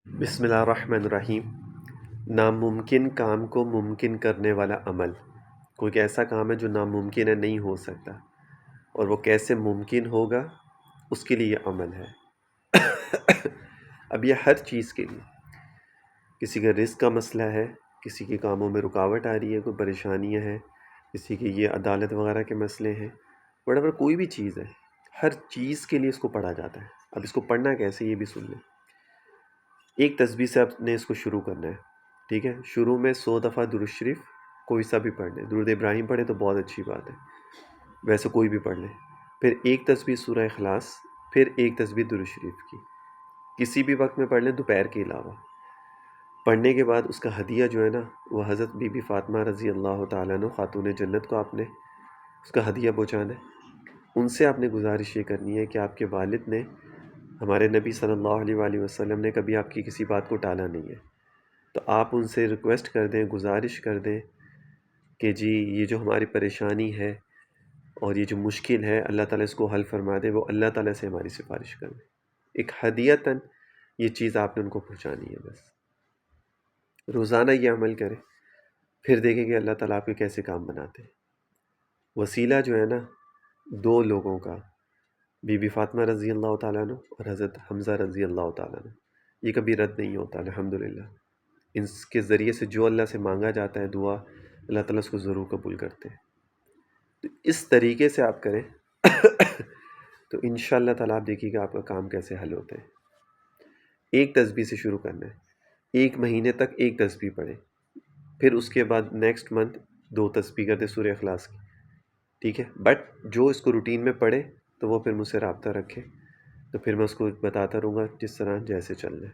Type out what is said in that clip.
بسم اللہ الرحمن الرحیم۔ ناممکن کام کو ممکن کرنے والا عمل۔ کوئی ایسا کام ہے جو ناممکن ہے، نہیں ہو سکتا، اور وہ کیسے ممکن ہوگا، اس کے لیے یہ عمل ہے۔ اب یہ ہر چیز کے لیے، کسی کا رزق کا مسئلہ ہے، کسی کے کاموں میں رکاوٹ آ رہی ہے، کوئی پریشانیاں ہیں، کسی کے یہ عدالت وغیرہ کے مسئلے ہیں، whatever کوئی بھی چیز ہے، ہر چیز کے لیے اس کو پڑھا جاتا ہے۔ اب اس کو پڑھنا کیسے، یہ بھی سن لیں۔ ایک تسبیح سے آپ نے اس کو شروع کرنا ہے، ٹھیک ہے؟ شروع میں 100 دفعہ درود شریف کوئی سا بھی پڑھ لیں، درود ابراہیم پڑھیں تو بہت اچھی بات ہے، ویسے کوئی بھی پڑھ لیں۔ پھر ایک تسبیح سورہ اخلاص، پھر ایک تسبیح درود شریف کی، کسی بھی وقت میں پڑھ لیں، دوپہر کے علاوہ۔ پڑھنے کے بعد اس کا ہدیہ جو ہے نا، وہ حضرت بی بی فاطمہ رضی اللہ تعالیٰ عنہ خاتون جنت کو آپ نے اس کا ہدیہ پہنچانا ہے۔ ان سے آپ نے گزارش یہ کرنی ہے کہ آپ کے والد نے، ہمارے نبی صلی اللہ علیہ وآلہ وسلم نے کبھی آپ کی کسی بات کو ٹالا نہیں ہے، تو آپ ان سے ریکویسٹ کر دیں، گزارش کر دیں کہ جی یہ جو ہماری پریشانی ہے اور یہ جو مشکل ہے، اللہ تعالیٰ اس کو حل فرما دے، وہ اللہ تعالیٰ سے ہماری سفارش کر دیں۔ ایک ہدیتاً یہ چیز آپ نے ان کو پہنچانی ہے، بس روزانہ یہ عمل کریں، پھر دیکھیں کہ اللہ تعالیٰ آپ کے کیسے کام بناتے ہیں۔ وسیلہ جو ہے نا، 2 لوگوں کا، بی بی فاطمہ رضی اللہ تعالیٰ عنہ اور حضرت حمزہ رضی اللہ تعالیٰ عنہ، یہ کبھی رد نہیں ہوتا الحمدللہ۔ ان کے ذریعے سے جو اللہ سے مانگا جاتا ہے دعا، اللہ تعالیٰ اس کو ضرور قبول کرتے ہیں۔ تو اس طریقے سے آپ کریں تو انشاءاللہ تعالیٰ آپ دیکھیے کہ آپ کا کام کیسے حل ہوتے ہیں۔ ایک تسبیح سے شروع کرنا ہے، 1 مہینے تک ایک تسبیح پڑھیں، پھر اس کے بعد نیکسٹ منتھ 2 تسبیح کرتے سورہ اخلاص کی، ٹھیک ہے؟ بٹ جو اس کو روٹین میں پڑھے تو وہ پھر مجھ سے رابطہ رکھے، تو پھر میں اس کو بتاتا رہوں گا جس طرح جیسے چل رہے۔